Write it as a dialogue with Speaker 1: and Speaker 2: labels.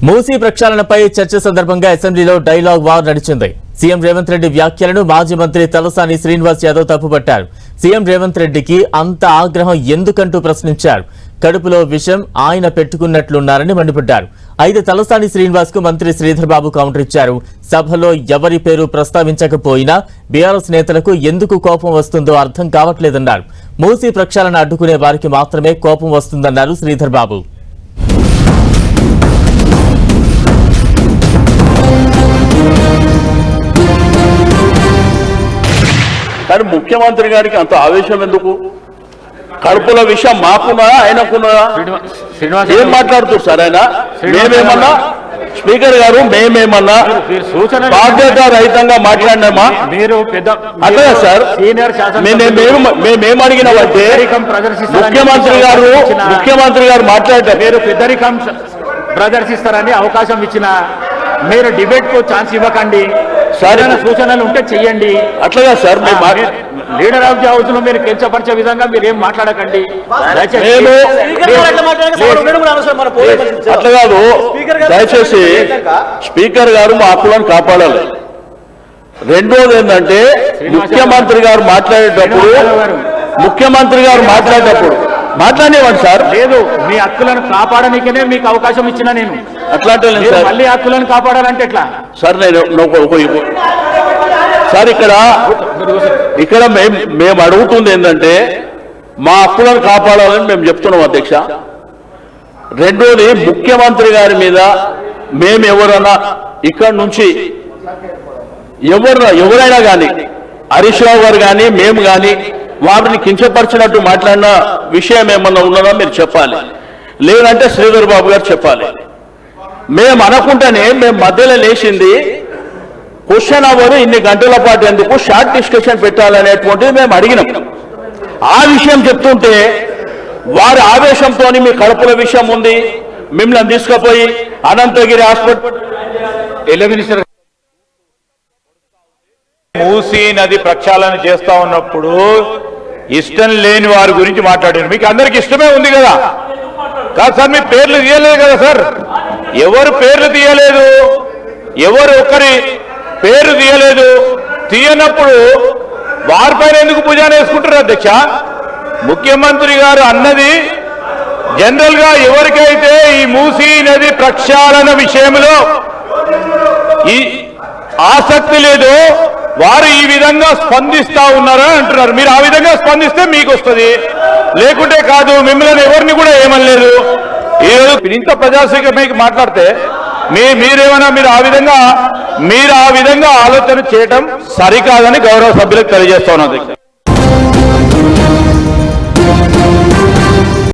Speaker 1: మూసీ ప్రక్షాళనపై చర్చ సందర్భంగా అసెంబ్లీలో డైలాగ్ వార్ నడిచింది. సీఎం రేవంత్ రెడ్డి వ్యాఖ్యలను మాజీ మంత్రి తలసాని శ్రీనివాస్ యాదవ్ తప్పుపట్టారు. సీఎం రేవంత్ రెడ్డికి అంత ఆగ్రహం ఎందుకంటూ ప్రశ్నించారు. కడుపులో విషం ఆయన పెట్టుకున్నట్లున్నారని మండిపడ్డారు. అయితే తలసాని శ్రీనివాస్ కు మంత్రి శ్రీధర్ బాబు కౌంటర్ ఇచ్చారు. సభలో ఎవరి పేరు ప్రస్తావించకపోయినా బీఆర్ఎస్ నేతలకు ఎందుకు కోపం వస్తుందో అర్థం కావట్లేదన్నారు. మూసీ ప్రక్షాళన అడ్డుకునే వారికి మాత్రమే కోపం వస్తుందన్నారు శ్రీధర్ బాబు.
Speaker 2: కానీ ముఖ్యమంత్రి గారికి అంత ఆవేశం ఎందుకు? కడుపుల విషయం మాకున్నదా ఆయనకున్నదా? ఏం మాట్లాడుతారు సార్ ఆయన? మేమేమన్నా స్పీకర్ గారు మేమేమన్నా బాధ్యత రహితంగా మాట్లాడినామా? అదే సార్ మేమేం అడిగినామంటే ముఖ్యమంత్రి గారు మాట్లాడారు.
Speaker 3: మీరు పెద్దరికం ప్రదర్శిస్తారని అవకాశం ఇచ్చిన మీరు డిబేట్ కు ఛాన్స్ ఇవ్వకండి. సరైన సూచనలు ఉంటే చెయ్యండి.
Speaker 2: అట్లాగా sir
Speaker 3: leader of the house లో మీరు కించపరిచే విధంగా మీరు ఏం మాట్లాడకండి.
Speaker 2: అట్లా కాదు, దయచేసి స్పీకర్ గారు మా హక్కులను కాపాడాలి. రెండోది ఏంటంటే ముఖ్యమంత్రి గారు మాట్లాడేటప్పుడు మాట్లాడేవాడు సార్.
Speaker 3: లేదు, మీ హక్కులను కాపాడనికనే మీకు అవకాశం ఇచ్చిన నేను.
Speaker 2: అట్లాంటి
Speaker 3: మళ్ళీ హక్కులను కాపాడాలంటే ఎట్లా
Speaker 2: సార్? సార్ ఇక్కడ మేము అడుగుతుంది ఏంటంటే మా హక్కులను కాపాడాలని మేము చెప్తున్నాం అధ్యక్ష. రెండోది ముఖ్యమంత్రి గారి మీద మేము ఎవరన్నా ఇక్కడ నుంచి ఎవరైనా కానీ హరీష్ రావు గారు కానీ మేము కానీ వారిని కించపరిచినట్టు మాట్లాడిన విషయం ఏమన్నా ఉన్నదా మీరు చెప్పాలి. లేదంటే శ్రీధర్ బాబు గారు చెప్పాలి. మేము అనుకుంటేనే మేము మధ్యలో లేచింది క్వశ్చన్ అవర్ ఇన్ని గంటల పాటు ఎందుకు షార్ట్ డిస్కషన్ పెట్టాలనేటువంటిది మేము అడిగినాం. ఆ విషయం చెప్తుంటే వారి ఆవేశంతో మీ కడుపుల విషయం ఉంది, మిమ్మల్ని తీసుకుపోయి అనంతగిరి హాస్పిటల్
Speaker 4: మూసీ నది ప్రక్షాళన చేస్తా ఉన్నప్పుడు ఇష్టం లేని వారి గురించి మాట్లాడారు. మీకు అందరికి ఇష్టమే ఉంది కదా? కాదు సార్, మీ పేర్లు తీయలేదు కదా సార్? ఎవరు పేర్లు తీయలేదు, ఎవరు ఒకరి పేరు తీయలేదు. తీయనప్పుడు వారిపైన ఎందుకు భుజాన వేసుకుంటారు అధ్యక్ష? ముఖ్యమంత్రి గారు అన్నది జనరల్ గా ఎవరికైతే ఈ మూసీ నది ప్రక్షాళన విషయంలో ఈ ఆసక్తి లేదో వారు ఈ విధంగా స్పందిస్తా ఉన్నారని అంటున్నారు. మీరు ఆ విధంగా స్పందిస్తే మీకు వస్తుంది, లేకుంటే కాదు. మిమ్మల్ని ఎవరిని కూడా ఏమనలేదు. ఈరోజు ఇంత ప్రజాస్వామ్యం మాట్లాడితే మీరేమన్నా మీరు ఆ విధంగా ఆలోచన చేయటం సరికాదని గౌరవ సభ్యులకు తెలియజేస్తా ఉన్నాను.